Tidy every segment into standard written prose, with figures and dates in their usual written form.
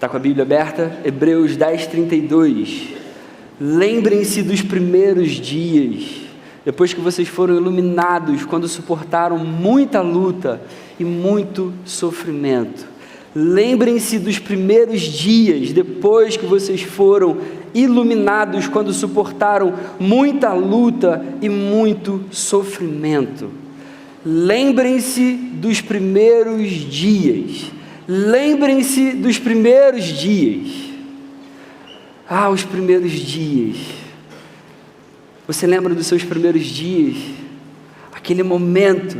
Está com a Bíblia aberta? Hebreus 10:32. Lembrem-se dos primeiros dias, depois que vocês foram iluminados, quando suportaram muita luta e muito sofrimento. Lembrem-se dos primeiros dias, depois que vocês foram iluminados, quando suportaram muita luta e muito sofrimento. Lembrem-se dos primeiros dias. Lembrem-se dos primeiros dias. Os primeiros dias. Você lembra dos seus primeiros dias? Aquele momento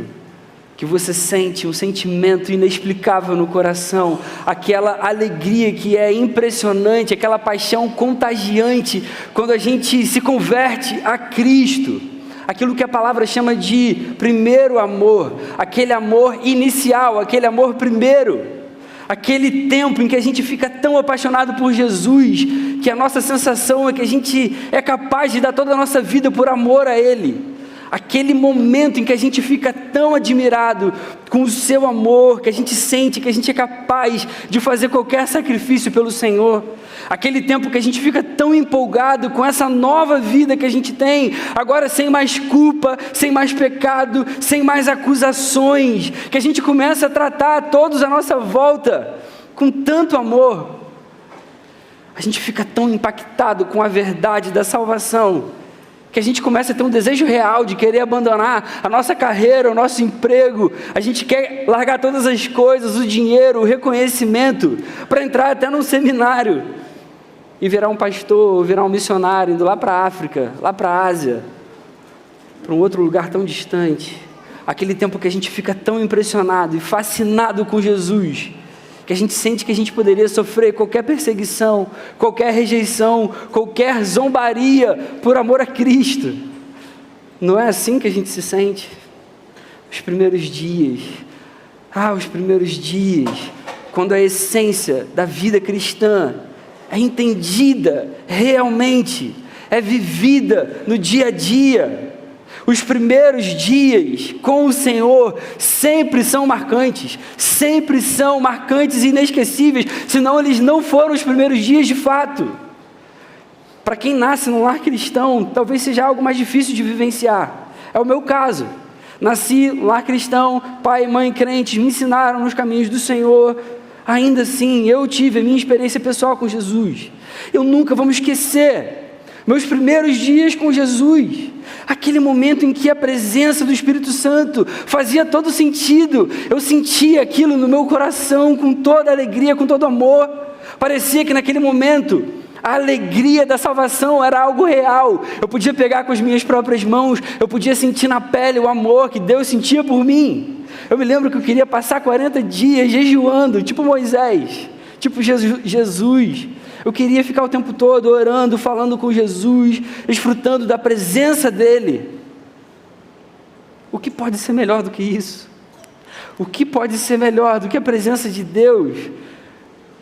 que você sente um sentimento inexplicável no coração, aquela alegria que é impressionante, aquela paixão contagiante, quando a gente se converte a Cristo, aquilo que a palavra chama de primeiro amor, aquele amor inicial, aquele amor primeiro, aquele tempo em que a gente fica tão apaixonado por Jesus, que a nossa sensação é que a gente é capaz de dar toda a nossa vida por amor a Ele. Aquele momento em que a gente fica tão admirado com o seu amor, que a gente sente que a gente é capaz de fazer qualquer sacrifício pelo Senhor. Aquele tempo que a gente fica tão empolgado com essa nova vida que a gente tem, agora sem mais culpa, sem mais pecado, sem mais acusações, que a gente começa a tratar todos à nossa volta com tanto amor. A gente fica tão impactado com a verdade da salvação, que a gente começa a ter um desejo real de querer abandonar a nossa carreira, o nosso emprego. A gente quer largar todas as coisas, o dinheiro, o reconhecimento, para entrar até num seminário e virar um pastor, virar um missionário, indo lá para a África, lá para a Ásia, para um outro lugar tão distante. Aquele tempo que a gente fica tão impressionado e fascinado com Jesus, que a gente sente que a gente poderia sofrer qualquer perseguição, qualquer rejeição, qualquer zombaria por amor a Cristo. Não é assim que a gente se sente? Os primeiros dias, os primeiros dias, quando a essência da vida cristã é entendida realmente, é vivida no dia a dia. Os primeiros dias com o Senhor sempre são marcantes e inesquecíveis, senão eles não foram os primeiros dias de fato. Para quem nasce num lar cristão, talvez seja algo mais difícil de vivenciar. É o meu caso. Nasci num lar cristão, pai e mãe crentes me ensinaram nos caminhos do Senhor. Ainda assim, eu tive a minha experiência pessoal com Jesus. Eu nunca vou me esquecer meus primeiros dias com Jesus, aquele momento em que a presença do Espírito Santo fazia todo sentido. Eu sentia aquilo no meu coração com toda alegria, com todo amor. Parecia que naquele momento a alegria da salvação era algo real. Eu podia pegar com as minhas próprias mãos, eu podia sentir na pele o amor que Deus sentia por mim. Eu me lembro que eu queria passar 40 dias jejuando, tipo Moisés, tipo Jesus. Eu queria ficar o tempo todo orando, falando com Jesus, desfrutando da presença dEle. O que pode ser melhor do que isso? O que pode ser melhor do que a presença de Deus?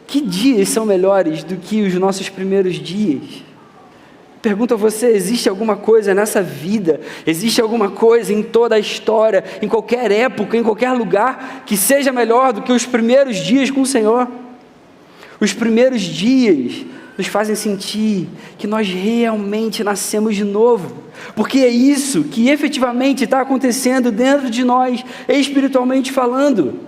Que dias são melhores do que os nossos primeiros dias? Pergunto a você, existe alguma coisa nessa vida, existe alguma coisa em toda a história, em qualquer época, em qualquer lugar, que seja melhor do que os primeiros dias com o Senhor? Os primeiros dias nos fazem sentir que nós realmente nascemos de novo, porque é isso que efetivamente está acontecendo dentro de nós, espiritualmente falando.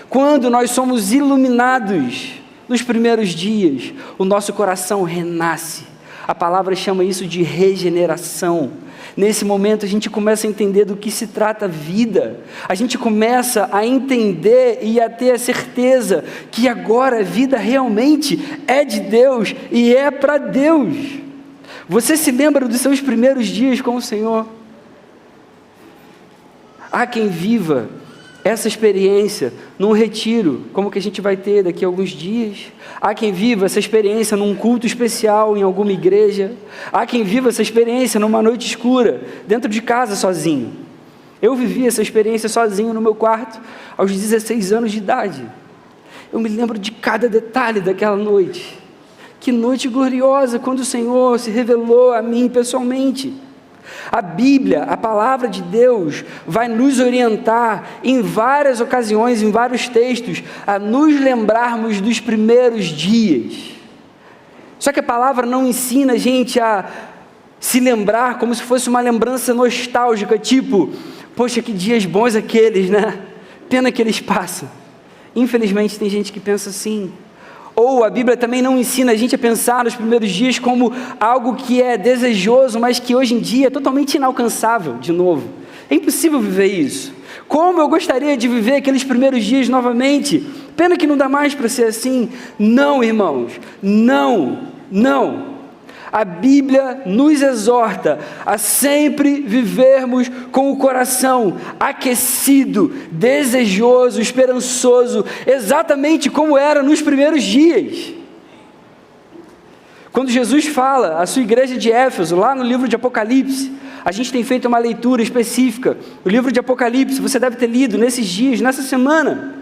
Quando nós somos iluminados nos primeiros dias, o nosso coração renasce. A palavra chama isso de regeneração. Nesse momento a gente começa a entender do que se trata a vida. A gente começa a entender e a ter a certeza que agora a vida realmente é de Deus e é para Deus. Você se lembra dos seus primeiros dias com o Senhor? Há quem viva essa experiência num retiro, como que a gente vai ter daqui a alguns dias. Há quem viva essa experiência num culto especial em alguma igreja. Há quem viva essa experiência numa noite escura, dentro de casa sozinho. Eu vivi essa experiência sozinho no meu quarto aos 16 anos de idade. Eu me lembro de cada detalhe daquela noite. Que noite gloriosa, quando o Senhor se revelou a mim pessoalmente. A Bíblia, a palavra de Deus, vai nos orientar em várias ocasiões, em vários textos, a nos lembrarmos dos primeiros dias. Só que a palavra não ensina a gente a se lembrar como se fosse uma lembrança nostálgica, tipo, poxa, que dias bons aqueles, né? Pena que eles passam. Infelizmente tem gente que pensa assim. Ou a Bíblia também não ensina a gente a pensar nos primeiros dias como algo que é desejoso, mas que hoje em dia é totalmente inalcançável, de novo. É impossível viver isso. Como eu gostaria de viver aqueles primeiros dias novamente? Pena que não dá mais para ser assim. Não, irmãos, não. A Bíblia nos exorta a sempre vivermos com o coração aquecido, desejoso, esperançoso, exatamente como era nos primeiros dias. Quando Jesus fala à sua igreja de Éfeso, lá no livro de Apocalipse, a gente tem feito uma leitura específica. O livro de Apocalipse, você deve ter lido nesses dias, nessa semana.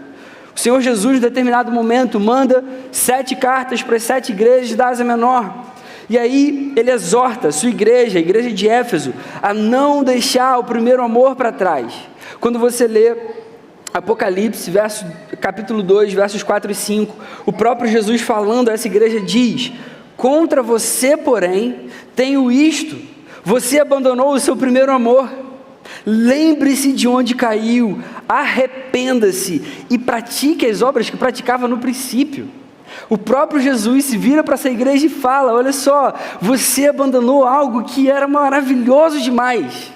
O Senhor Jesus, em determinado momento, manda 7 cartas para as 7 igrejas da Ásia Menor. E aí ele exorta a sua igreja, a igreja de Éfeso, a não deixar o primeiro amor para trás. Quando você lê Apocalipse, capítulo 2, versos 4 e 5, o próprio Jesus falando a essa igreja diz: contra você, porém, tenho isto, você abandonou o seu primeiro amor. Lembre-se de onde caiu, arrependa-se e pratique as obras que praticava no princípio. O próprio Jesus se vira para essa igreja e fala: olha só, você abandonou algo que era maravilhoso demais.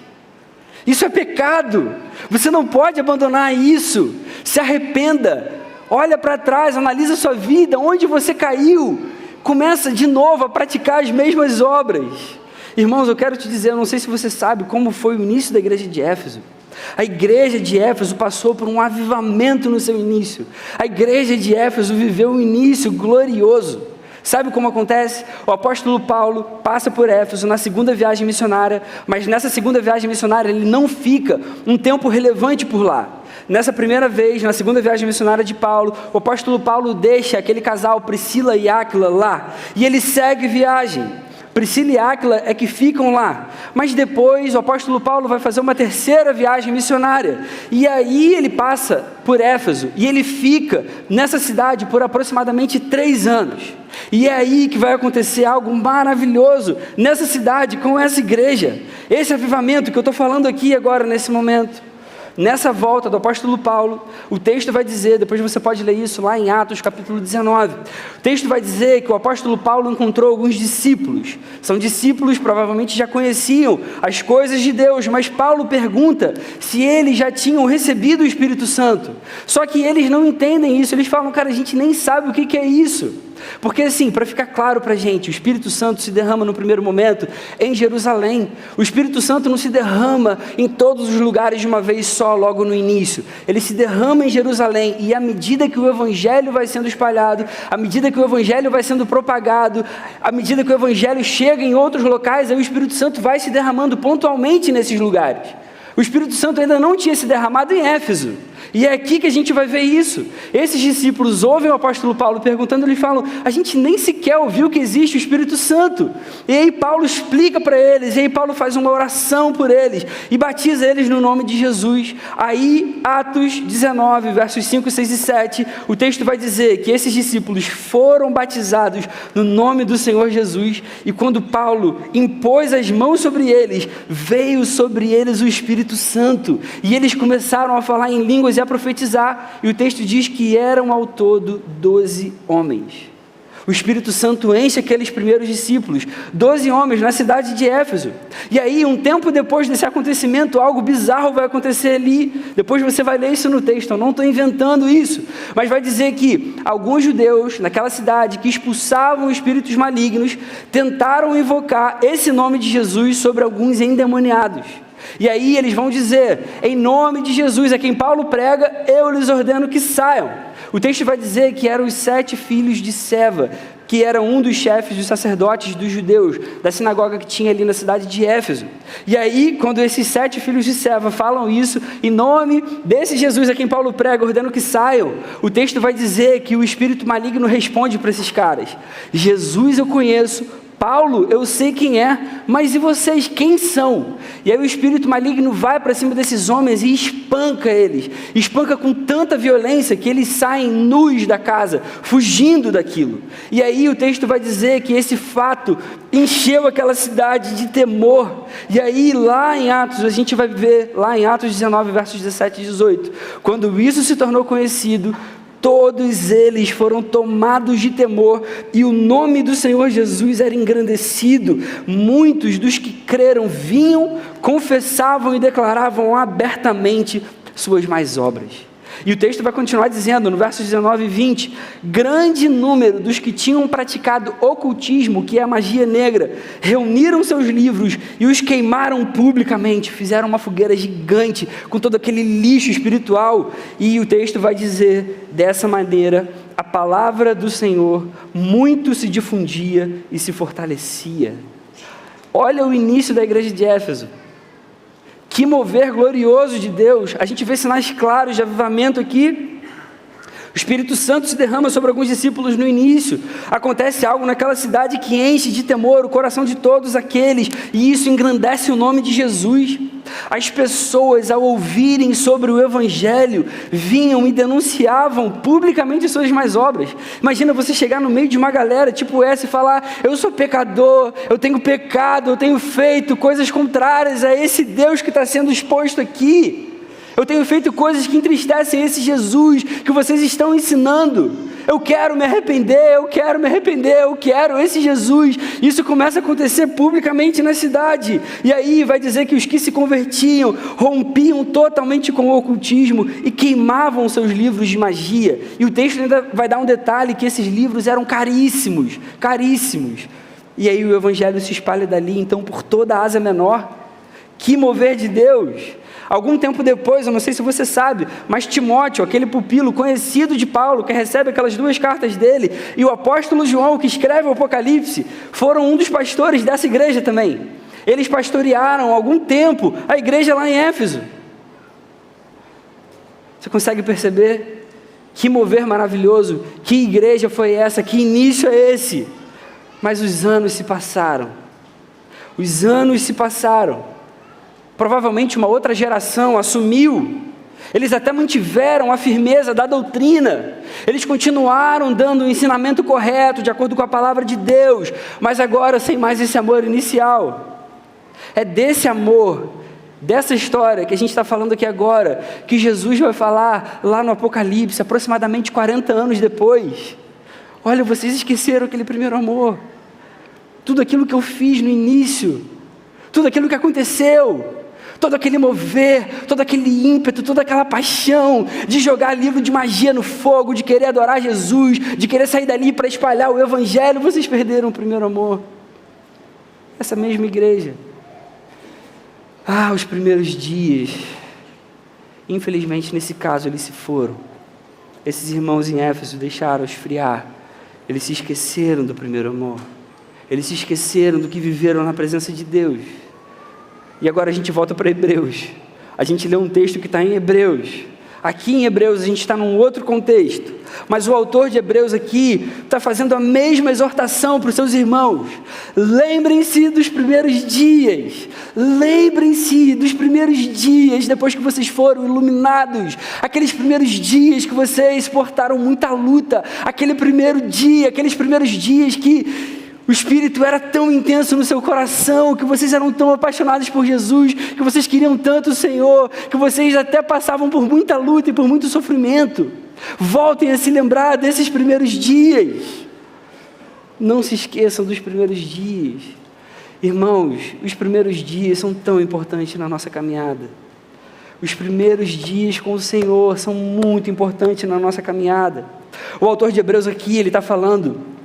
Isso é pecado, você não pode abandonar isso. Se arrependa, olha para trás, analisa a sua vida, onde você caiu, começa de novo a praticar as mesmas obras. Irmãos, eu quero te dizer, eu não sei se você sabe como foi o início da igreja de Éfeso. A igreja de Éfeso passou por um avivamento no seu início. A igreja de Éfeso viveu um início glorioso. Sabe como acontece? O apóstolo Paulo passa por Éfeso na segunda viagem missionária, mas nessa segunda viagem missionária ele não fica um tempo relevante por lá. Nessa primeira vez, na segunda viagem missionária de Paulo, o apóstolo Paulo deixa aquele casal Priscila e Áquila lá, e ele segue viagem. Priscila e Áquila é que ficam lá, mas depois o apóstolo Paulo vai fazer uma terceira viagem missionária, e aí ele passa por Éfeso, e ele fica nessa cidade por aproximadamente 3 anos, e é aí que vai acontecer algo maravilhoso nessa cidade, com essa igreja, esse avivamento que eu estou falando aqui agora nesse momento. Nessa volta do apóstolo Paulo, o texto vai dizer, depois você pode ler isso lá em Atos capítulo 19, o texto vai dizer que o apóstolo Paulo encontrou alguns discípulos, são discípulos, provavelmente já conheciam as coisas de Deus, mas Paulo pergunta se eles já tinham recebido o Espírito Santo, só que eles não entendem isso, eles falam: cara, a gente nem sabe o que é isso. Porque assim, para ficar claro para a gente, o Espírito Santo se derrama no primeiro momento em Jerusalém. O Espírito Santo não se derrama em todos os lugares de uma vez só, logo no início. Ele se derrama em Jerusalém, e à medida que o Evangelho vai sendo espalhado, à medida que o Evangelho vai sendo propagado, à medida que o Evangelho chega em outros locais, aí o Espírito Santo vai se derramando pontualmente nesses lugares. O Espírito Santo ainda não tinha se derramado em Éfeso. E é aqui que a gente vai ver isso. Esses discípulos ouvem o apóstolo Paulo perguntando, eles falam: a gente nem sequer ouviu que existe o Espírito Santo. E aí Paulo explica para eles, e aí Paulo faz uma oração por eles, e batiza eles no nome de Jesus. Aí, Atos 19, versos 5, 6 e 7, o texto vai dizer que esses discípulos foram batizados no nome do Senhor Jesus, e quando Paulo impôs as mãos sobre eles, veio sobre eles o Espírito Santo, e eles começaram a falar em línguas e a profetizar, e o texto diz que eram ao todo 12 homens. O Espírito Santo enche aqueles primeiros discípulos, 12 homens na cidade de Éfeso. E aí, um tempo depois desse acontecimento, algo bizarro vai acontecer ali. Depois você vai ler isso no texto, eu não estou inventando isso. Mas vai dizer que alguns judeus naquela cidade que expulsavam espíritos malignos, tentaram invocar esse nome de Jesus sobre alguns endemoniados. E aí eles vão dizer: em nome de Jesus, a quem Paulo prega, eu lhes ordeno que saiam. O texto vai dizer que eram os 7 filhos de Seva, que era um dos chefes dos sacerdotes dos judeus, da sinagoga que tinha ali na cidade de Éfeso. E aí, quando esses 7 filhos de Seva falam isso, em nome desse Jesus a quem Paulo prega, ordeno que saiam, o texto vai dizer que o espírito maligno responde para esses caras: Jesus eu conheço, Paulo, eu sei quem é, mas e vocês, quem são? E aí o espírito maligno vai para cima desses homens e espanca eles, espanca com tanta violência que eles saem nus da casa, fugindo daquilo. E aí o texto vai dizer que esse fato encheu aquela cidade de temor. E aí lá em Atos, a gente vai ver, lá em Atos 19, versos 17 e 18, quando isso se tornou conhecido, todos eles foram tomados de temor e o nome do Senhor Jesus era engrandecido. Muitos dos que creram vinham, confessavam e declaravam abertamente suas más obras. E o texto vai continuar dizendo, no versos 19 e 20, grande número dos que tinham praticado ocultismo, que é a magia negra, reuniram seus livros e os queimaram publicamente, fizeram uma fogueira gigante com todo aquele lixo espiritual. E o texto vai dizer, dessa maneira, a palavra do Senhor muito se difundia e se fortalecia. Olha o início da igreja de Éfeso. Que mover glorioso de Deus. A gente vê sinais claros de avivamento aqui. O Espírito Santo se derrama sobre alguns discípulos no início. Acontece algo naquela cidade que enche de temor o coração de todos aqueles, e isso engrandece o nome de Jesus. As pessoas, ao ouvirem sobre o Evangelho, vinham e denunciavam publicamente suas más obras. Imagina você chegar no meio de uma galera tipo essa e falar, eu sou pecador, eu tenho pecado, eu tenho feito coisas contrárias a esse Deus que está sendo exposto aqui. Eu tenho feito coisas que entristecem esse Jesus que vocês estão ensinando. Eu quero me arrepender, eu quero esse Jesus. Isso começa a acontecer publicamente na cidade. E aí vai dizer que os que se convertiam, rompiam totalmente com o ocultismo e queimavam seus livros de magia. E o texto ainda vai dar um detalhe, que esses livros eram caríssimos, caríssimos. E aí o evangelho se espalha dali, então, por toda a Ásia Menor. Que mover de Deus! Algum tempo depois, eu não sei se você sabe, mas Timóteo, aquele pupilo conhecido de Paulo, que recebe aquelas 2 cartas dele, e o apóstolo João, que escreve o Apocalipse, foram um dos pastores dessa igreja também. Eles pastorearam algum tempo a igreja lá em Éfeso. Você consegue perceber? Que mover maravilhoso, que igreja foi essa, que início é esse? Mas os anos se passaram. Provavelmente uma outra geração assumiu. Eles até mantiveram a firmeza da doutrina. Eles continuaram dando o ensinamento correto, de acordo com a palavra de Deus, mas agora sem mais esse amor inicial. É desse amor, dessa história que a gente está falando aqui agora, que Jesus vai falar lá no Apocalipse, aproximadamente 40 anos depois. Olha, vocês esqueceram aquele primeiro amor. Tudo aquilo que eu fiz no início, tudo aquilo que aconteceu, todo aquele mover, todo aquele ímpeto, toda aquela paixão de jogar livro de magia no fogo, de querer adorar Jesus, de querer sair dali para espalhar o Evangelho, vocês perderam o primeiro amor. Essa mesma igreja. Os primeiros dias, infelizmente nesse caso eles se foram. Esses irmãos em Éfeso deixaram esfriar, eles se esqueceram do primeiro amor, eles se esqueceram do que viveram na presença de Deus. E agora a gente volta para Hebreus. A gente lê um texto que está em Hebreus. Aqui em Hebreus a gente está num outro contexto. Mas o autor de Hebreus aqui está fazendo a mesma exortação para os seus irmãos. Lembrem-se dos primeiros dias. Lembrem-se dos primeiros dias depois que vocês foram iluminados. Aqueles primeiros dias que vocês suportaram muita luta. Aqueles primeiros dias que o Espírito era tão intenso no seu coração, que vocês eram tão apaixonados por Jesus, que vocês queriam tanto o Senhor, que vocês até passavam por muita luta e por muito sofrimento. Voltem a se lembrar desses primeiros dias. Não se esqueçam dos primeiros dias. Irmãos, os primeiros dias são tão importantes na nossa caminhada. Os primeiros dias com o Senhor são muito importantes na nossa caminhada. O autor de Hebreus aqui, ele está falando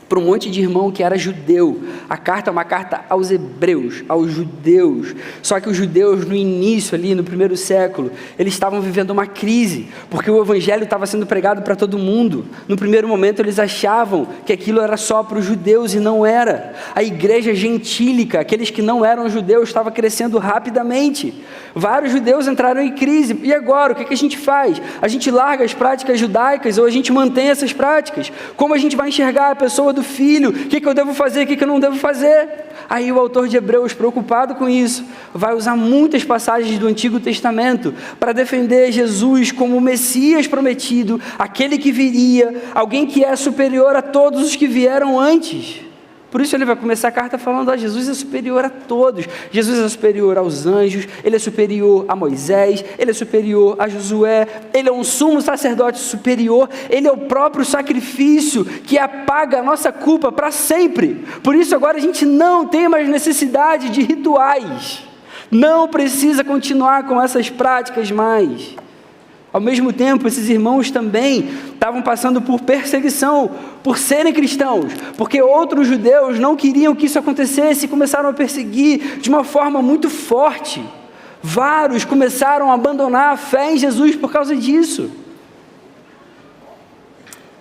para um monte de irmão que era judeu. A carta é uma carta aos hebreus, aos judeus. Só que os judeus, no início ali, no primeiro século, eles estavam vivendo uma crise, porque o evangelho estava sendo pregado para todo mundo. No primeiro momento eles achavam que aquilo era só para os judeus, e não era. A igreja gentílica, aqueles que não eram judeus, estava crescendo rapidamente. Vários judeus entraram em crise. E agora, o que a gente faz? A gente larga as práticas judaicas ou a gente mantém essas práticas? Como a gente vai enxergar a pessoa do do Filho, o que eu devo fazer, o que eu não devo fazer. Aí o autor de Hebreus, preocupado com isso, vai usar muitas passagens do Antigo Testamento para defender Jesus como o Messias prometido, aquele que viria, alguém que é superior a todos os que vieram antes. Por isso ele vai começar a carta falando, Jesus é superior a todos, Jesus é superior aos anjos, ele é superior a Moisés, ele é superior a Josué, ele é um sumo sacerdote superior, ele é o próprio sacrifício que apaga a nossa culpa para sempre. Por isso agora a gente não tem mais necessidade de rituais, não precisa continuar com essas práticas mais. Ao mesmo tempo, esses irmãos também estavam passando por perseguição, por serem cristãos, porque outros judeus não queriam que isso acontecesse e começaram a perseguir de uma forma muito forte. Vários começaram a abandonar a fé em Jesus por causa disso.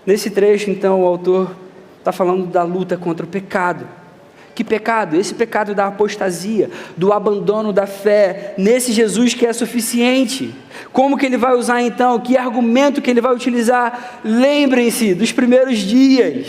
Nesse trecho, então, o autor está falando da luta contra o pecado. Que pecado? Esse pecado da apostasia, do abandono da fé nesse Jesus que é suficiente. Como que ele vai usar então? Que argumento que ele vai utilizar? Lembrem-se dos primeiros dias.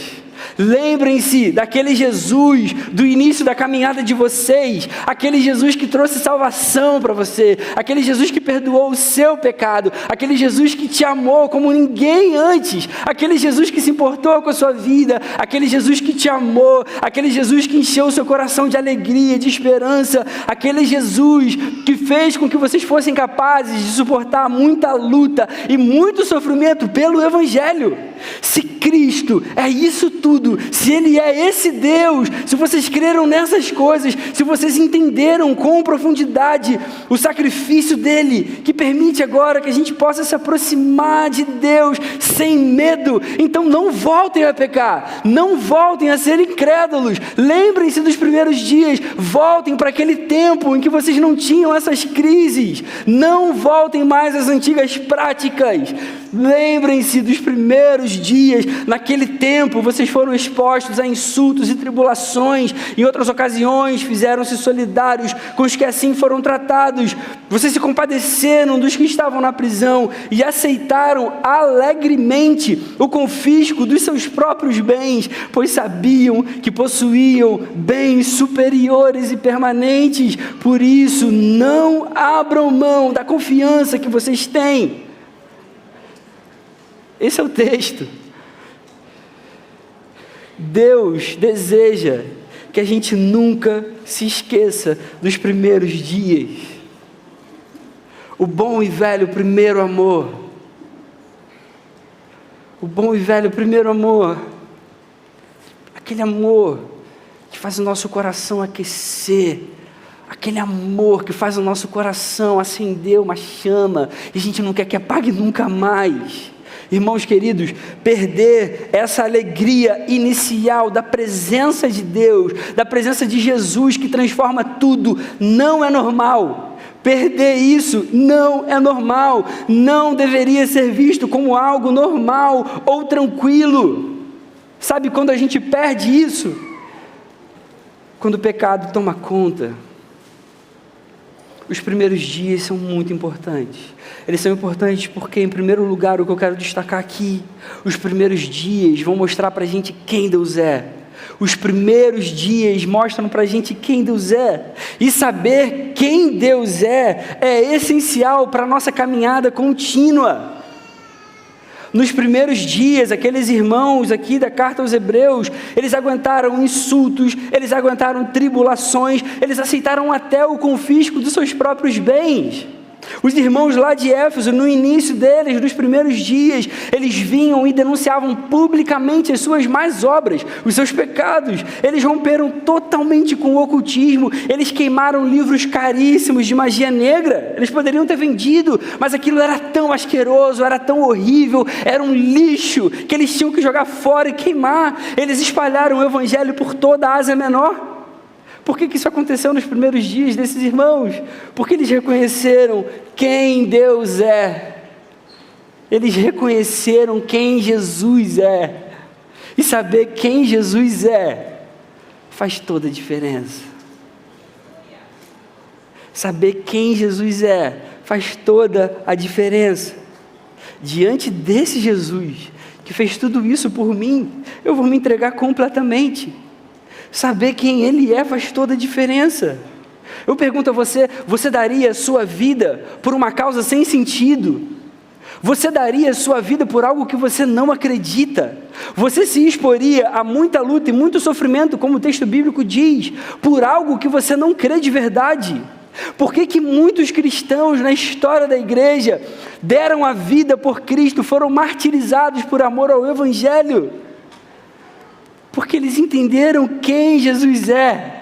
Lembrem-se daquele Jesus do início da caminhada de vocês, aquele Jesus que trouxe salvação para você, aquele Jesus que perdoou o seu pecado, aquele Jesus que te amou como ninguém antes, aquele Jesus que se importou com a sua vida, aquele Jesus que te amou, aquele Jesus que encheu o seu coração de alegria, de esperança, aquele Jesus que fez com que vocês fossem capazes de suportar muita luta e muito sofrimento pelo Evangelho. Se Cristo é isso tudo, se Ele é esse Deus, se vocês creram nessas coisas, se vocês entenderam com profundidade o sacrifício dEle, que permite agora que a gente possa se aproximar de Deus sem medo, então não voltem a pecar, não voltem a ser incrédulos, lembrem-se dos primeiros dias, voltem para aquele tempo em que vocês não tinham essas crises, não voltem mais às antigas práticas, lembrem-se dos primeiros dias. Naquele tempo vocês foram expostos a insultos e tribulações, em outras ocasiões fizeram-se solidários com os que assim foram tratados, vocês se compadeceram dos que estavam na prisão e aceitaram alegremente o confisco dos seus próprios bens, pois sabiam que possuíam bens superiores e permanentes. Por isso não abram mão da confiança que vocês têm. Esse é o texto. Deus deseja que a gente nunca se esqueça dos primeiros dias. O bom e velho primeiro amor. O bom e velho primeiro amor. Aquele amor que faz o nosso coração aquecer. Aquele amor que faz o nosso coração acender uma chama. E a gente não quer que apague nunca mais. Irmãos queridos, perder essa alegria inicial da presença de Deus, da presença de Jesus que transforma tudo, não é normal. Perder isso não é normal, não deveria ser visto como algo normal ou tranquilo. Sabe quando a gente perde isso? Quando o pecado toma conta. Os primeiros dias são muito importantes. Eles são importantes porque, em primeiro lugar, o que eu quero destacar aqui, os primeiros dias vão mostrar para a gente quem Deus é. Os primeiros dias mostram para a gente quem Deus é. E saber quem Deus é essencial para a nossa caminhada contínua. Nos primeiros dias, aqueles irmãos aqui da carta aos Hebreus, eles aguentaram insultos, eles aguentaram tribulações, eles aceitaram até o confisco dos seus próprios bens. Os irmãos lá de Éfeso, no início deles, nos primeiros dias, eles vinham e denunciavam publicamente as suas más obras, os seus pecados. Eles romperam totalmente com o ocultismo, eles queimaram livros caríssimos de magia negra. Eles poderiam ter vendido, mas aquilo era tão asqueroso, era tão horrível, era um lixo que eles tinham que jogar fora e queimar. Eles espalharam o evangelho por toda a Ásia Menor. Por que isso aconteceu nos primeiros dias desses irmãos? Porque eles reconheceram quem Deus é. Eles reconheceram quem Jesus é. E saber quem Jesus é faz toda a diferença. Saber quem Jesus é faz toda a diferença. Diante desse Jesus, que que fez tudo isso por mim, eu vou me entregar completamente. Saber quem Ele é faz toda a diferença. Eu pergunto a você, você daria a sua vida por uma causa sem sentido? Você daria a sua vida por algo que você não acredita? Você se exporia a muita luta e muito sofrimento, como o texto bíblico diz, por algo que você não crê de verdade? Por que muitos cristãos na história da igreja deram a vida por Cristo, foram martirizados por amor ao Evangelho? Porque eles entenderam quem Jesus é.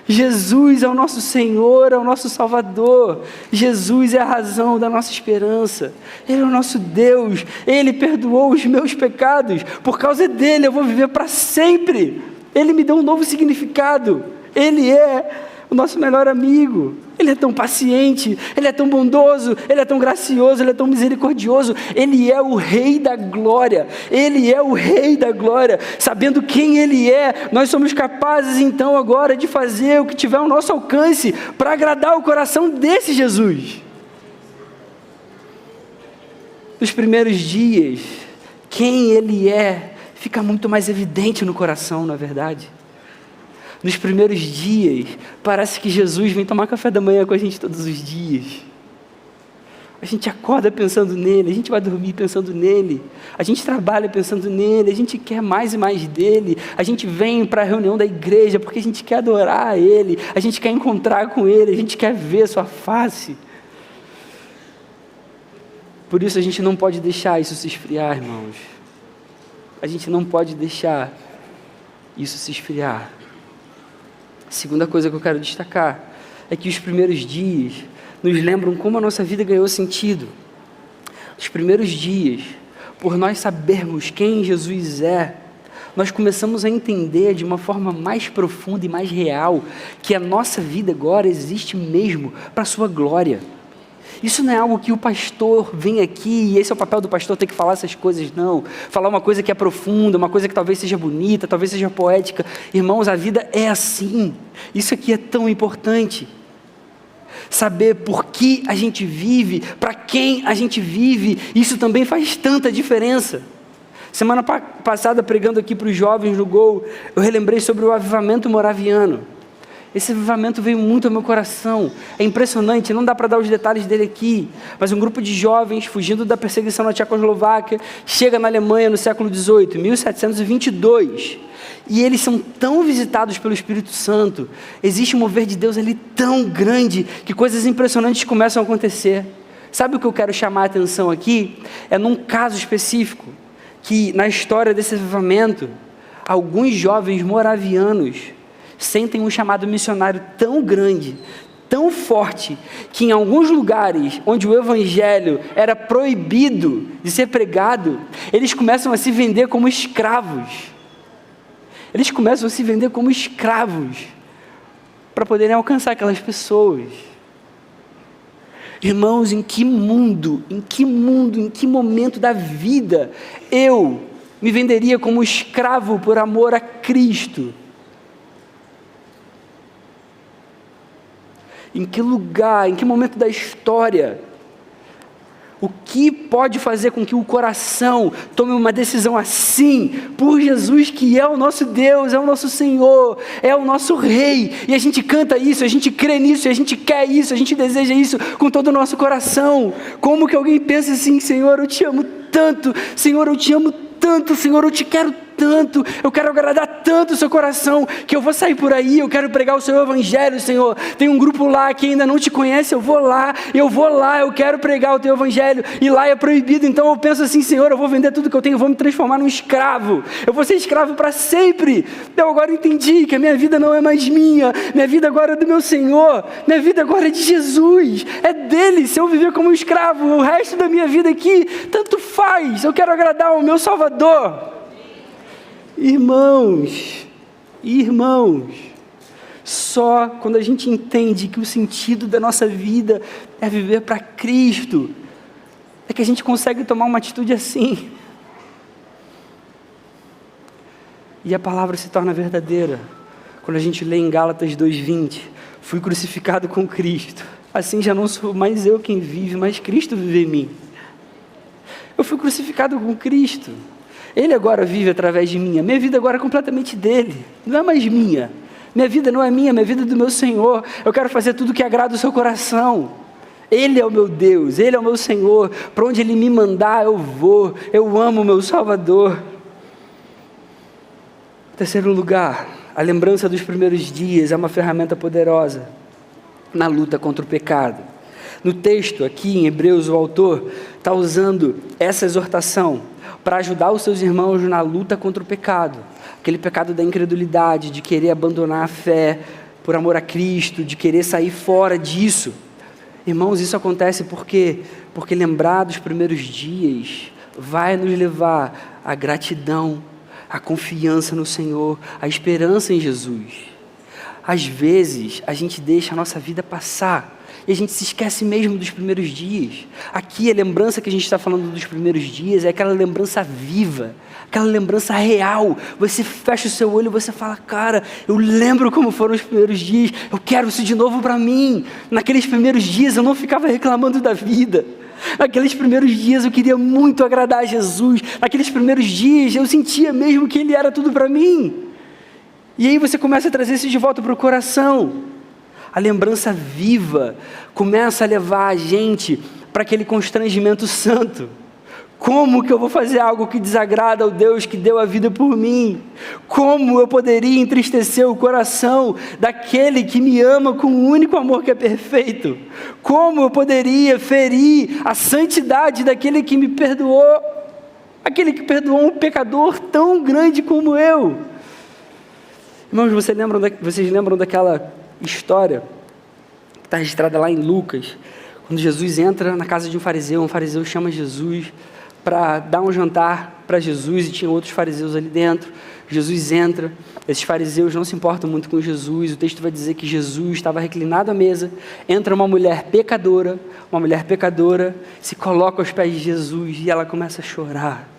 Jesus é o nosso Senhor, é o nosso Salvador. Jesus é a razão da nossa esperança. Ele é o nosso Deus. Ele perdoou os meus pecados. Por causa dele eu vou viver para sempre. Ele me deu um novo significado. Ele é o nosso melhor amigo. Ele é tão paciente, Ele é tão bondoso, Ele é tão gracioso, Ele é tão misericordioso. Ele é o Rei da glória. Ele é o Rei da glória. Sabendo quem Ele é, nós somos capazes então agora de fazer o que tiver ao nosso alcance para agradar o coração desse Jesus. Nos primeiros dias, quem Ele é fica muito mais evidente no coração, na verdade. Nos primeiros dias, parece que Jesus vem tomar café da manhã com a gente todos os dias. A gente acorda pensando nele, a gente vai dormir pensando nele, a gente trabalha pensando nele, a gente quer mais e mais dele, a gente vem para a reunião da igreja porque a gente quer adorar a ele, a gente quer encontrar com ele, a gente quer ver a sua face. Por isso a gente não pode deixar isso se esfriar, irmãos. A gente não pode deixar isso se esfriar. Segunda coisa que eu quero destacar é que os primeiros dias nos lembram como a nossa vida ganhou sentido. Os primeiros dias, por nós sabermos quem Jesus é, nós começamos a entender de uma forma mais profunda e mais real que a nossa vida agora existe mesmo para a sua glória. Isso não é algo que o pastor vem aqui, e esse é o papel do pastor, ter que falar essas coisas, não. Falar uma coisa que é profunda, uma coisa que talvez seja bonita, talvez seja poética. Irmãos, a vida é assim. Isso aqui é tão importante. Saber por que a gente vive, para quem a gente vive, isso também faz tanta diferença. Semana passada, pregando aqui para os jovens no Gol, eu relembrei sobre o avivamento moraviano. Esse avivamento veio muito ao meu coração, é impressionante, não dá para dar os detalhes dele aqui, mas um grupo de jovens fugindo da perseguição na Tchecoslováquia, chega na Alemanha no século XVIII, 1722, e eles são tão visitados pelo Espírito Santo, existe um mover de Deus ali tão grande, que coisas impressionantes começam a acontecer. Sabe o que eu quero chamar a atenção aqui? É num caso específico, que na história desse avivamento, alguns jovens moravianos sentem um chamado missionário tão grande, tão forte, que em alguns lugares onde o evangelho era proibido de ser pregado, eles começam a se vender como escravos. Eles começam a se vender como escravos para poderem alcançar aquelas pessoas. Irmãos, em que momento da vida eu me venderia como escravo por amor a Cristo? Em que lugar, em que momento da história? O que pode fazer com que o coração tome uma decisão assim, por Jesus, que é o nosso Deus, é o nosso Senhor, é o nosso Rei, e a gente canta isso, a gente crê nisso, a gente quer isso, a gente deseja isso com todo o nosso coração. Como que alguém pensa assim: Senhor, eu te amo tanto, Senhor, eu te amo tanto, Senhor, eu te quero tanto, eu quero agradar tanto o seu coração, que eu vou sair por aí, eu quero pregar o seu evangelho, Senhor. Tem um grupo lá que ainda não te conhece, eu vou lá, eu quero pregar o teu evangelho, e lá é proibido. Então eu penso assim: Senhor, eu vou vender tudo que eu tenho, eu vou me transformar num escravo, eu vou ser escravo para sempre. Eu agora entendi que a minha vida não é mais minha vida agora é do meu Senhor, minha vida agora é de Jesus, é dele. Se eu viver como um escravo o resto da minha vida aqui, tanto faz, eu quero agradar o meu Salvador. Irmãos, só quando a gente entende que o sentido da nossa vida é viver para Cristo, é que a gente consegue tomar uma atitude assim. E a palavra se torna verdadeira quando a gente lê em Gálatas 2:20, fui crucificado com Cristo, assim já não sou mais eu quem vive, mas Cristo vive em mim. Eu fui crucificado com Cristo. Ele agora vive através de mim. A minha vida agora é completamente dele. Não é mais minha. Minha vida não é minha vida é do meu Senhor. Eu quero fazer tudo que agrada o seu coração. Ele é o meu Deus, Ele é o meu Senhor. Para onde Ele me mandar, eu vou. Eu amo o meu Salvador. Terceiro lugar, a lembrança dos primeiros dias é uma ferramenta poderosa na luta contra o pecado. No texto aqui em Hebreus, o autor está usando essa exortação para ajudar os seus irmãos na luta contra o pecado. Aquele pecado da incredulidade, de querer abandonar a fé por amor a Cristo, de querer sair fora disso. Irmãos, isso acontece porque lembrar dos primeiros dias vai nos levar à gratidão, à confiança no Senhor, à esperança em Jesus. Às vezes, a gente deixa a nossa vida passar e a gente se esquece mesmo dos primeiros dias. Aqui, a lembrança que a gente está falando dos primeiros dias é aquela lembrança viva, aquela lembrança real. Você fecha o seu olho e você fala, cara, eu lembro como foram os primeiros dias, eu quero isso de novo para mim. Naqueles primeiros dias eu não ficava reclamando da vida. Naqueles primeiros dias eu queria muito agradar a Jesus. Naqueles primeiros dias eu sentia mesmo que Ele era tudo para mim. E aí você começa a trazer isso de volta para o coração. A lembrança viva começa a levar a gente para aquele constrangimento santo. Como que eu vou fazer algo que desagrada ao Deus que deu a vida por mim? Como eu poderia entristecer o coração daquele que me ama com o único amor que é perfeito? Como eu poderia ferir a santidade daquele que me perdoou? Aquele que perdoou um pecador tão grande como eu? Irmãos, vocês lembram daquela história que está registrada lá em Lucas, quando Jesus entra na casa de um fariseu chama Jesus para dar um jantar para Jesus e tinha outros fariseus ali dentro. Jesus entra, esses fariseus não se importam muito com Jesus, o texto vai dizer que Jesus estava reclinado à mesa, entra uma mulher pecadora, se coloca aos pés de Jesus e ela começa a chorar.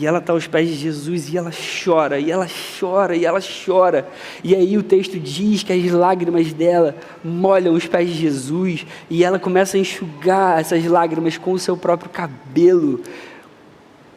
E ela está aos pés de Jesus e ela chora, e ela chora, e ela chora. E aí o texto diz que as lágrimas dela molham os pés de Jesus e ela começa a enxugar essas lágrimas com o seu próprio cabelo.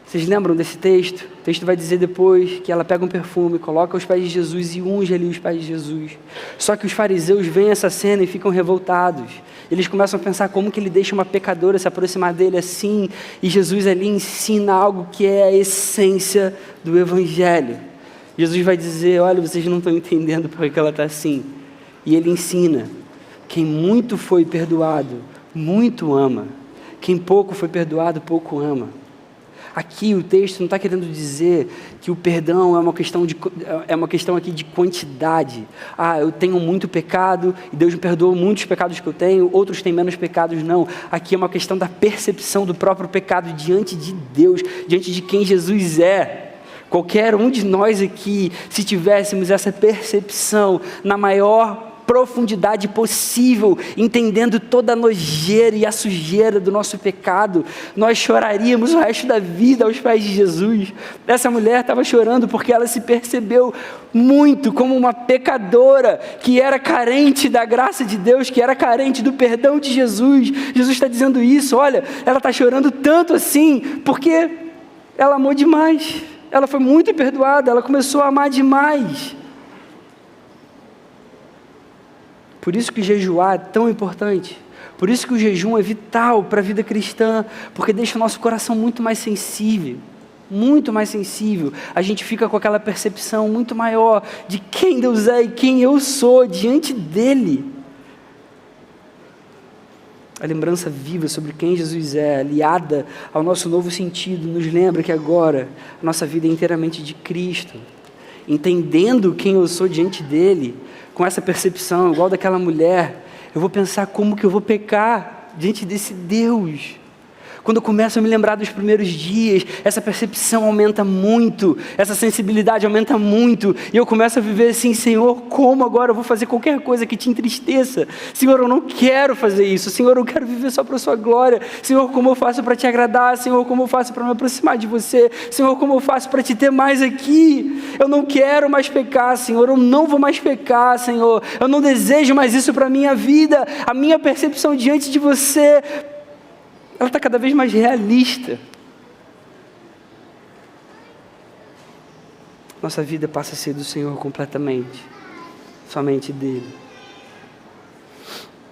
Vocês lembram desse texto? O texto vai dizer depois que ela pega um perfume, coloca aos pés de Jesus e unge ali os pés de Jesus. Só que os fariseus veem essa cena e ficam revoltados. Eles começam a pensar como que ele deixa uma pecadora se aproximar dele assim, e Jesus ali ensina algo que é a essência do Evangelho. Jesus vai dizer, olha, vocês não estão entendendo por que ela está assim. E ele ensina, quem muito foi perdoado, muito ama. Quem pouco foi perdoado, pouco ama. Aqui o texto não está querendo dizer que o perdão é uma questão aqui de quantidade. Eu tenho muito pecado e Deus me perdoa muitos pecados que eu tenho, outros têm menos pecados, não. Aqui é uma questão da percepção do próprio pecado diante de Deus, diante de quem Jesus é. Qualquer um de nós aqui, se tivéssemos essa percepção na maior profundidade possível, entendendo toda a nojeira e a sujeira do nosso pecado, nós choraríamos o resto da vida aos pés de Jesus. Essa mulher estava chorando porque ela se percebeu muito como uma pecadora, que era carente da graça de Deus, que era carente do perdão de Jesus. Jesus está dizendo isso, olha, ela está chorando tanto assim, porque ela amou demais, ela foi muito perdoada, ela começou a amar demais. Por isso que jejuar é tão importante. Por isso que o jejum é vital para a vida cristã, porque deixa o nosso coração muito mais sensível. Muito mais sensível. A gente fica com aquela percepção muito maior de quem Deus é e quem eu sou diante dEle. A lembrança viva sobre quem Jesus é, aliada ao nosso novo sentido, nos lembra que agora a nossa vida é inteiramente de Cristo. Entendendo quem eu sou diante dEle, com essa percepção, igual daquela mulher, eu vou pensar como que eu vou pecar diante desse Deus. Quando eu começo a me lembrar dos primeiros dias, essa percepção aumenta muito, essa sensibilidade aumenta muito, e eu começo a viver assim, Senhor, como agora eu vou fazer qualquer coisa que te entristeça? Senhor, eu não quero fazer isso. Senhor, eu quero viver só para a sua glória. Senhor, como eu faço para te agradar? Senhor, como eu faço para me aproximar de você? Senhor, como eu faço para te ter mais aqui? Eu não quero mais pecar, Senhor, eu não vou mais pecar, Senhor, eu não desejo mais isso para a minha vida. A minha percepção diante de você, ela está cada vez mais realista. nossa vida passa a ser do Senhor completamente, somente dele.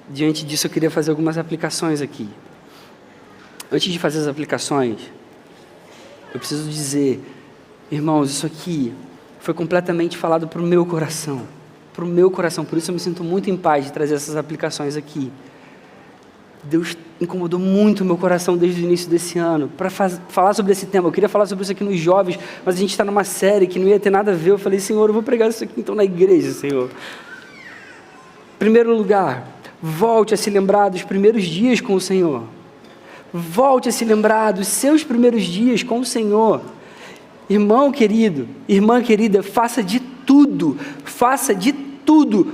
Diante disso, eu queria fazer algumas aplicações aqui. Antes de fazer as aplicações, eu preciso dizer, irmãos, isso aqui foi completamente falado para o meu coração, por isso eu me sinto muito em paz de trazer essas aplicações aqui. Deus incomodou muito o meu coração desde o início desse ano, para falar sobre esse tema. Eu queria falar sobre isso aqui nos jovens, mas a gente está numa série que não ia ter nada a ver. Eu falei, Senhor, eu vou pregar isso aqui então na igreja, Senhor. Em primeiro lugar, volte a se lembrar dos primeiros dias com o Senhor. Volte a se lembrar dos seus primeiros dias com o Senhor. Irmão querido, irmã querida, faça de tudo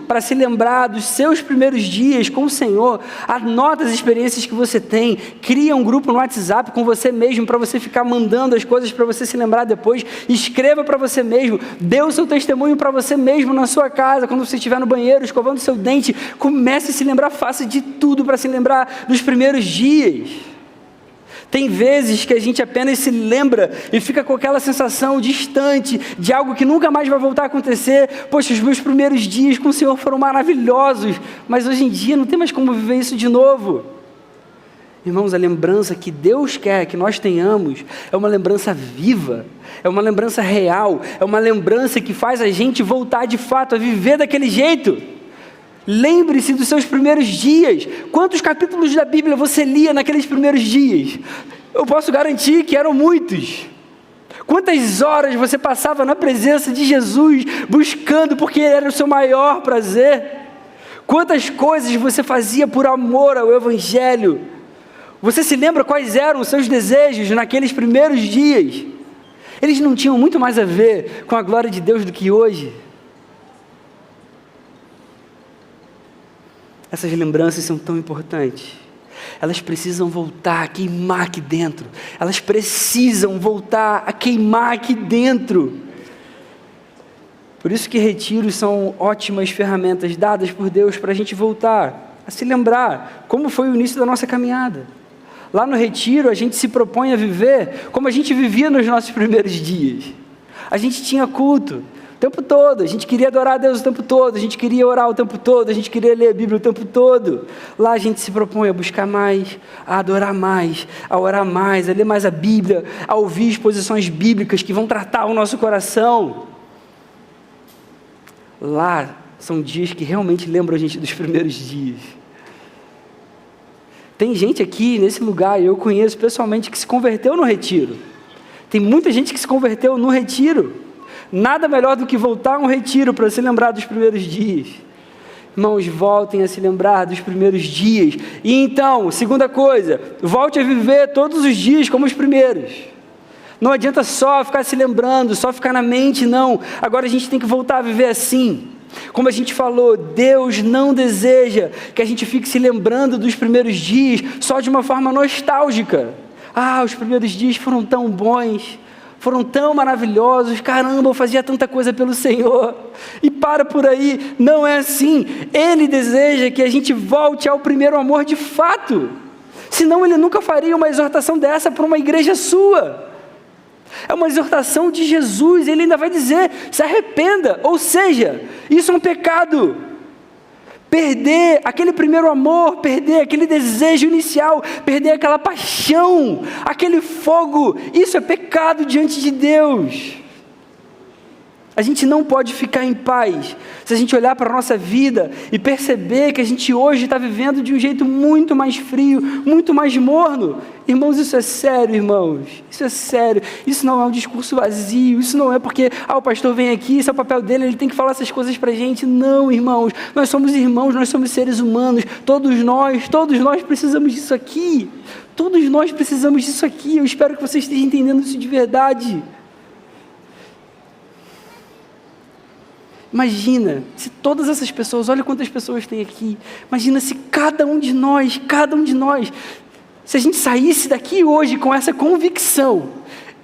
para se lembrar dos seus primeiros dias com o Senhor. Anota as experiências que você tem, cria um grupo no WhatsApp com você mesmo, para você ficar mandando as coisas para você se lembrar depois. Escreva para você mesmo, dê o seu testemunho para você mesmo na sua casa, quando você estiver no banheiro, escovando seu dente, comece a se lembrar, faça de tudo para se lembrar dos primeiros dias. Tem vezes que a gente apenas se lembra e fica com aquela sensação distante de algo que nunca mais vai voltar a acontecer. Poxa, os meus primeiros dias com o Senhor foram maravilhosos, mas hoje em dia não tem mais como viver isso de novo. Irmãos, a lembrança que Deus quer que nós tenhamos é uma lembrança viva, é uma lembrança real, é uma lembrança que faz a gente voltar de fato a viver daquele jeito. Lembre-se dos seus primeiros dias. Quantos capítulos da Bíblia você lia naqueles primeiros dias? Eu posso garantir que eram muitos. Quantas horas você passava na presença de Jesus, buscando porque Ele era o seu maior prazer? Quantas coisas você fazia por amor ao Evangelho? Você se lembra quais eram os seus desejos naqueles primeiros dias? Eles não tinham muito mais a ver com a glória de Deus do que hoje. Essas lembranças são tão importantes. Elas precisam voltar a queimar aqui dentro. Elas precisam voltar a queimar aqui dentro. Por isso que retiros são ótimas ferramentas dadas por Deus para a gente voltar a se lembrar como foi o início da nossa caminhada. Lá no retiro a gente se propõe a viver como a gente vivia nos nossos primeiros dias. A gente tinha culto o tempo todo, a gente queria adorar a Deus o tempo todo, a gente queria orar o tempo todo, a gente queria ler a Bíblia o tempo todo. Lá a gente se propõe a buscar mais, a adorar mais, a orar mais, a ler mais a Bíblia, a ouvir exposições bíblicas que vão tratar o nosso coração. Lá são dias que realmente lembram a gente dos primeiros dias. Tem gente aqui nesse lugar, eu conheço pessoalmente, que se converteu no retiro. Tem muita gente que se converteu no retiro. Nada melhor do que voltar a um retiro para se lembrar dos primeiros dias. Irmãos, voltem a se lembrar dos primeiros dias. E então, segunda coisa, volte a viver todos os dias como os primeiros. Não adianta só ficar se lembrando, só ficar na mente, não. Agora a gente tem que voltar a viver assim. Como a gente falou, Deus não deseja que a gente fique se lembrando dos primeiros dias só de uma forma nostálgica. Ah, os primeiros dias foram tão bons, foram tão maravilhosos, caramba, eu fazia tanta coisa pelo Senhor. E para por aí, não é assim. Ele deseja que a gente volte ao primeiro amor de fato. Senão Ele nunca faria uma exortação dessa para uma igreja sua. É uma exortação de Jesus, Ele ainda vai dizer, se arrependa, ou seja, isso é um pecado. Perder aquele primeiro amor, perder aquele desejo inicial, perder aquela paixão, aquele fogo, isso é pecado diante de Deus. A gente não pode ficar em paz se a gente olhar para a nossa vida e perceber que a gente hoje está vivendo de um jeito muito mais frio, muito mais morno. Irmãos, isso é sério, irmãos. Isso é sério. Isso não é um discurso vazio. Isso não é porque, o pastor vem aqui, esse é o papel dele, ele tem que falar essas coisas para a gente. Não, irmãos. Nós somos irmãos, nós somos seres humanos. Todos nós precisamos disso aqui. Todos nós precisamos disso aqui. Eu espero que você esteja entendendo isso de verdade. Imagina, se todas essas pessoas, olha quantas pessoas tem aqui, imagina se cada um de nós, se a gente saísse daqui hoje com essa convicção,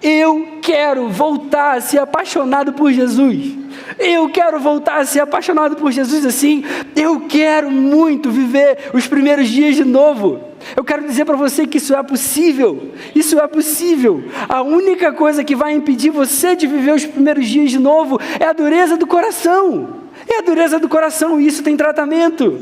eu quero voltar a ser apaixonado por Jesus, eu quero voltar a ser apaixonado por Jesus assim, eu quero muito viver os primeiros dias de novo. Eu quero dizer para você que isso é possível. Isso é possível. A única coisa que vai impedir você de viver os primeiros dias de novo é a dureza do coração. É a dureza do coração, e isso tem tratamento.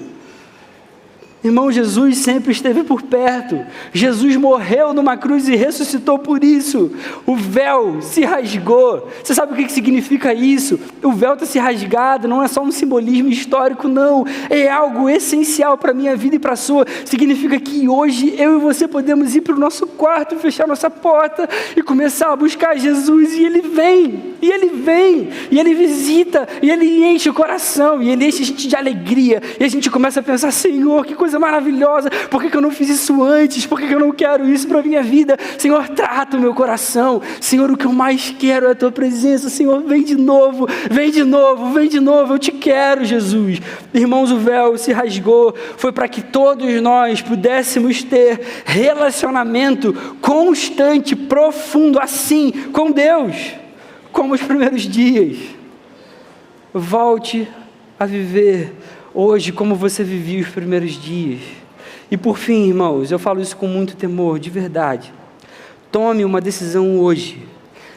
Irmão, Jesus sempre esteve por perto. Jesus morreu numa cruz e ressuscitou por isso. O véu se rasgou. Você sabe o que significa isso? O véu está se rasgado, não é só um simbolismo histórico, não. É algo essencial para a minha vida e para a sua. Significa que hoje eu e você podemos ir para o nosso quarto, fechar nossa porta e começar a buscar Jesus. E Ele vem, e Ele vem, e Ele visita, e Ele enche o coração, e Ele enche a gente de alegria. E a gente começa a pensar, Senhor, que coisa maravilhosa, por que eu não fiz isso antes? Por que eu não quero isso para a minha vida? Senhor, trata o meu coração. Senhor, o que eu mais quero é a Tua presença. Senhor, vem de novo, vem de novo, vem de novo. Eu te quero, Jesus. Irmãos, o véu se rasgou, foi para que todos nós pudéssemos ter relacionamento constante, profundo, assim, com Deus, como os primeiros dias. Volte a viver hoje como você vivia os primeiros dias. E por fim, irmãos, eu falo isso com muito temor, de verdade. Tome uma decisão hoje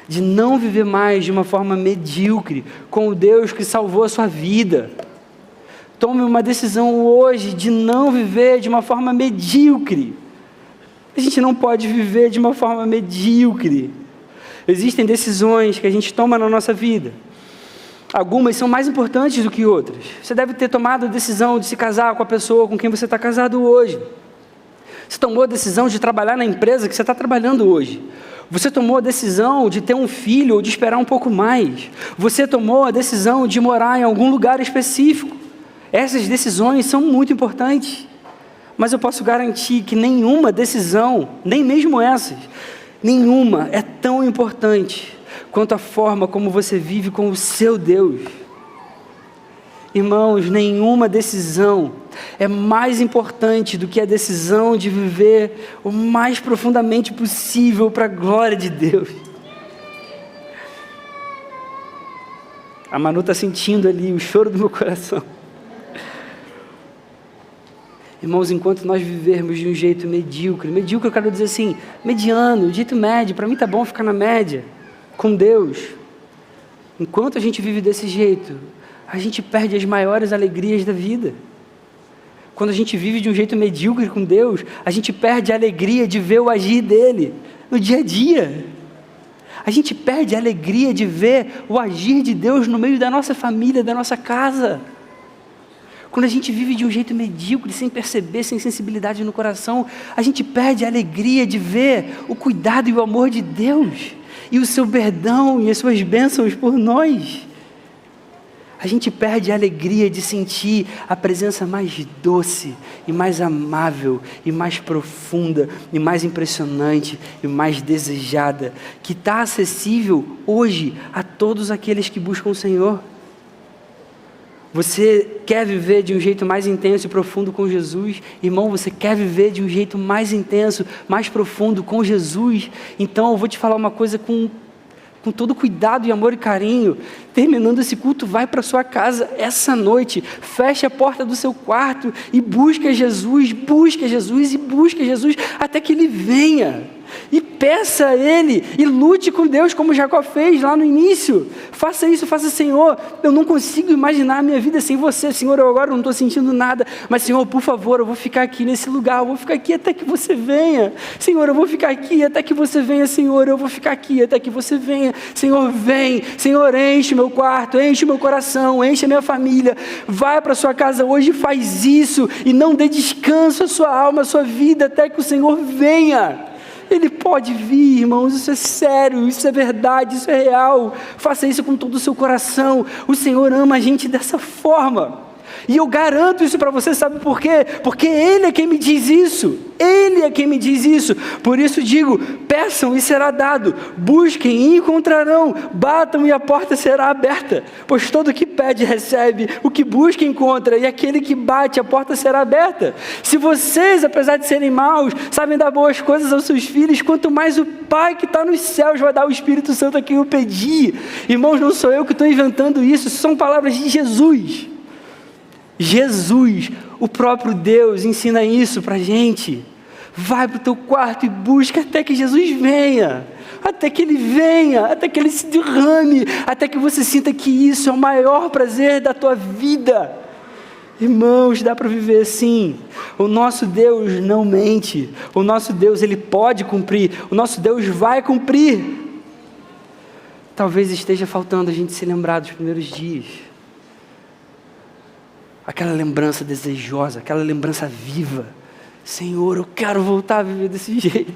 de não viver mais de uma forma medíocre com o Deus que salvou a sua vida. Tome uma decisão hoje de não viver de uma forma medíocre. A gente não pode viver de uma forma medíocre. Existem decisões que a gente toma na nossa vida. Algumas são mais importantes do que outras. Você deve ter tomado a decisão de se casar com a pessoa com quem você está casado hoje. Você tomou a decisão de trabalhar na empresa que você está trabalhando hoje. Você tomou a decisão de ter um filho ou de esperar um pouco mais. Você tomou a decisão de morar em algum lugar específico. Essas decisões são muito importantes. Mas eu posso garantir que nenhuma decisão, nem mesmo essas, nenhuma é tão importante quanto a forma como você vive com o seu Deus. Irmãos, nenhuma decisão é mais importante do que a decisão de viver o mais profundamente possível para a glória de Deus. A Manu está sentindo ali o choro do meu coração. Irmãos, enquanto nós vivermos de um jeito medíocre eu quero dizer assim, mediano, de jeito médio, para mim tá bom ficar na média, com Deus. Enquanto a gente vive desse jeito, a gente perde as maiores alegrias da vida. Quando a gente vive de um jeito medíocre com Deus, a gente perde a alegria de ver o agir dEle no dia a dia. A gente perde a alegria de ver o agir de Deus no meio da nossa família, da nossa casa. Quando a gente vive de um jeito medíocre, sem perceber, sem sensibilidade no coração, a gente perde a alegria de ver o cuidado e o amor de Deus, e o seu perdão e as suas bênçãos por nós. A gente perde a alegria de sentir a presença mais doce, e mais amável, e mais profunda, e mais impressionante, e mais desejada, que está acessível hoje a todos aqueles que buscam o Senhor. Você quer viver de um jeito mais intenso e profundo com Jesus? Irmão, você quer viver de um jeito mais intenso, mais profundo com Jesus? Então eu vou te falar uma coisa com todo cuidado e amor e carinho. Terminando esse culto, vai para sua casa essa noite, feche a porta do seu quarto e busca Jesus e busca Jesus até que Ele venha. E peça a Ele, e lute com Deus como Jacó fez lá no início. Faça isso, faça, Senhor, eu não consigo imaginar a minha vida sem você. Senhor, eu agora não estou sentindo nada, mas Senhor, por favor, eu vou ficar aqui nesse lugar, eu vou ficar aqui até que você venha. Senhor, eu vou ficar aqui até que você venha. Senhor, eu vou ficar aqui até que você venha. Senhor, vem. Senhor, enche meu quarto, enche meu coração, enche a minha família. Vai para sua casa hoje e faz isso, e não dê descanso à sua alma, à sua vida, até que o Senhor venha. Ele pode vir, irmãos, isso é sério, isso é verdade, isso é real. Faça isso com todo o seu coração. O Senhor ama a gente dessa forma. E eu garanto isso para você, sabe por quê? Porque Ele é quem me diz isso. Ele é quem me diz isso. Por isso digo, peçam e será dado. Busquem e encontrarão. Batam e a porta será aberta. Pois todo que pede recebe, o que busca encontra, e aquele que bate a porta será aberta. Se vocês, apesar de serem maus, sabem dar boas coisas aos seus filhos, quanto mais o Pai que está nos céus vai dar o Espírito Santo a quem eu pedi. Irmãos, não sou eu que estou inventando isso, são palavras de Jesus. Jesus, o próprio Deus, ensina isso para a gente. Vai para o teu quarto e busca até que Jesus venha. Até que Ele venha, até que Ele se derrame, até que você sinta que isso é o maior prazer da tua vida. Irmãos, dá para viver assim. O nosso Deus não mente. O nosso Deus, Ele pode cumprir. O nosso Deus vai cumprir. Talvez esteja faltando a gente se lembrar dos primeiros dias. Aquela lembrança desejosa, aquela lembrança viva. Senhor, eu quero voltar a viver desse jeito.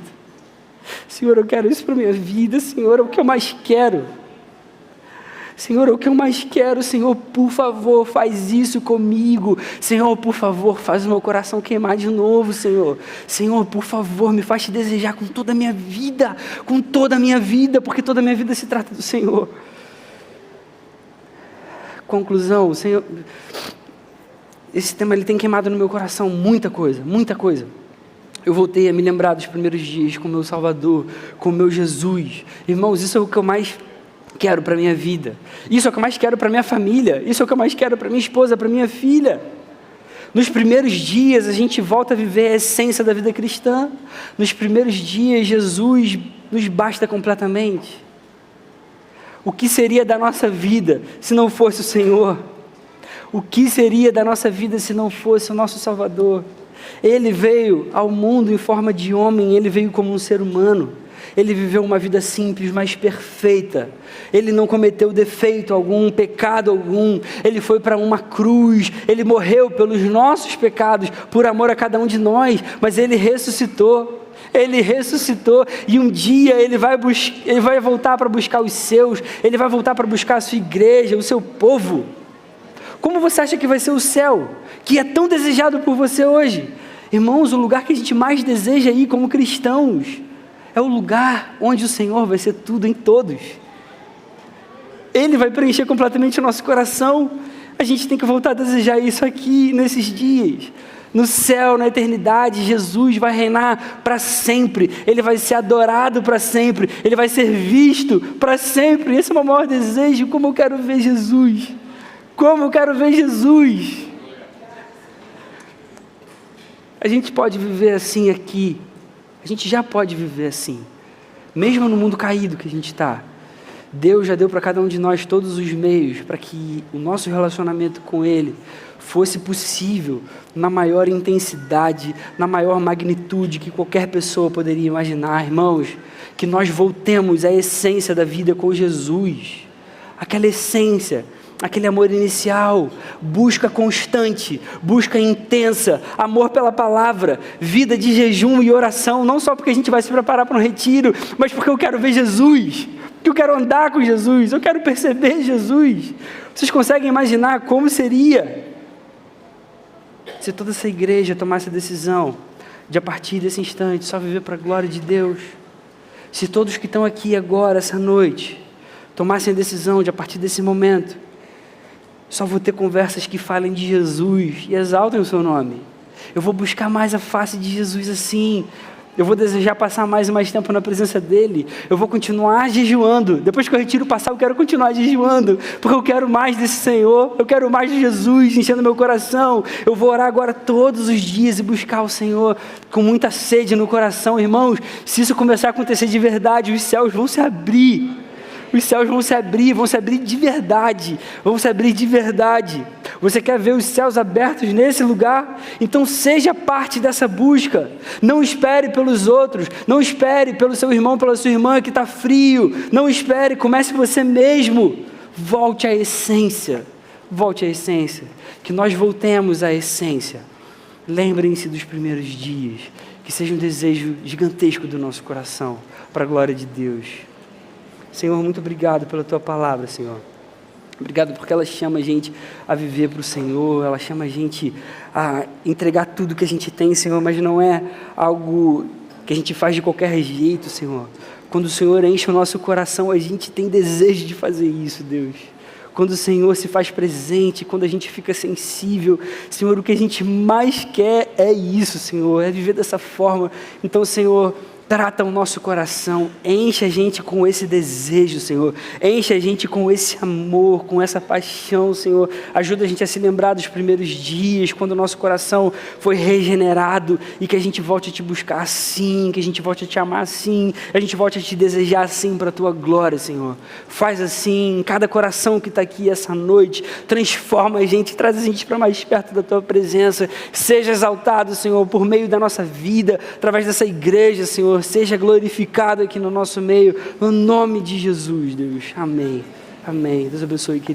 Senhor, eu quero isso para a minha vida. Senhor, é o que eu mais quero. Senhor, é o que eu mais quero. Senhor, por favor, faz isso comigo. Senhor, por favor, faz o meu coração queimar de novo, Senhor. Senhor, por favor, me faz te desejar com toda a minha vida. Com toda a minha vida, porque toda a minha vida se trata do Senhor. Conclusão, Senhor, esse tema ele tem queimado no meu coração muita coisa, muita coisa. Eu voltei a me lembrar dos primeiros dias com o meu Salvador, com o meu Jesus. Irmãos, isso é o que eu mais quero para a minha vida. Isso é o que eu mais quero para a minha família. Isso é o que eu mais quero para minha esposa, para minha filha. Nos primeiros dias, a gente volta a viver a essência da vida cristã. Nos primeiros dias, Jesus nos basta completamente. O que seria da nossa vida se não fosse o Senhor? O que seria da nossa vida se não fosse o nosso Salvador? Ele veio ao mundo em forma de homem, ele veio como um ser humano. Ele viveu uma vida simples, mas perfeita. Ele não cometeu defeito algum, pecado algum. Ele foi para uma cruz, ele morreu pelos nossos pecados, por amor a cada um de nós, mas ele ressuscitou. Ele ressuscitou e um dia ele vai voltar para buscar os seus, ele vai voltar para buscar a sua igreja, o seu povo. Como você acha que vai ser o céu, que é tão desejado por você hoje? Irmãos, o lugar que a gente mais deseja ir como cristãos é o lugar onde o Senhor vai ser tudo em todos. Ele vai preencher completamente o nosso coração. A gente tem que voltar a desejar isso aqui, nesses dias. No céu, na eternidade, Jesus vai reinar para sempre. Ele vai ser adorado para sempre. Ele vai ser visto para sempre. Esse é o meu maior desejo. Como eu quero ver Jesus. Como eu quero ver Jesus. A gente pode viver assim aqui. A gente já pode viver assim. Mesmo no mundo caído que a gente está. Deus já deu para cada um de nós todos os meios para que o nosso relacionamento com Ele fosse possível na maior intensidade, na maior magnitude que qualquer pessoa poderia imaginar. Irmãos, que nós voltemos à essência da vida com Jesus. Aquela essência, aquele amor inicial, busca constante, busca intensa, amor pela palavra, vida de jejum e oração, não só porque a gente vai se preparar para um retiro, mas porque eu quero ver Jesus, porque eu quero andar com Jesus, eu quero perceber Jesus. Vocês conseguem imaginar como seria se toda essa igreja tomasse a decisão de, a partir desse instante, só viver para a glória de Deus? Se todos que estão aqui agora, essa noite, tomassem a decisão de, a partir desse momento, só vou ter conversas que falem de Jesus e exaltem o seu nome. Eu vou buscar mais a face de Jesus assim. Eu vou desejar passar mais e mais tempo na presença dEle. Eu vou continuar jejuando. Depois que o retiro passar, eu quero continuar jejuando, porque eu quero mais desse Senhor. Eu quero mais de Jesus enchendo meu coração. Eu vou orar agora todos os dias e buscar o Senhor com muita sede no coração. Irmãos, se isso começar a acontecer de verdade, os céus vão se abrir. Os céus vão se abrir de verdade, vão se abrir de verdade. Você quer ver os céus abertos nesse lugar? Então seja parte dessa busca. Não espere pelos outros, não espere pelo seu irmão, pela sua irmã que está frio. Não espere, comece você mesmo. Volte à essência, que nós voltemos à essência. Lembrem-se dos primeiros dias, que seja um desejo gigantesco do nosso coração, para a glória de Deus. Senhor, muito obrigado pela Tua palavra, Senhor. Obrigado porque ela chama a gente a viver para o Senhor, ela chama a gente a entregar tudo que a gente tem, Senhor, mas não é algo que a gente faz de qualquer jeito, Senhor. Quando o Senhor enche o nosso coração, a gente tem desejo de fazer isso, Deus. Quando o Senhor se faz presente, quando a gente fica sensível, Senhor, o que a gente mais quer é isso, Senhor, é viver dessa forma. Então, Senhor, Trata o nosso coração, enche a gente com esse desejo, Senhor. Enche a gente com esse amor, com essa paixão, Senhor. Ajuda a gente a se lembrar dos primeiros dias, quando o nosso coração foi regenerado e que a gente volte a te buscar assim, que a gente volte a te amar assim, a gente volte a te desejar assim para a tua glória, Senhor. Faz assim em cada coração que está aqui essa noite. Transforma a gente, traz a gente para mais perto da tua presença. Seja exaltado, Senhor, por meio da nossa vida, através dessa igreja, Senhor. Seja glorificado aqui no nosso meio, no nome de Jesus, Deus. Amém. Amém. Deus abençoe, querido.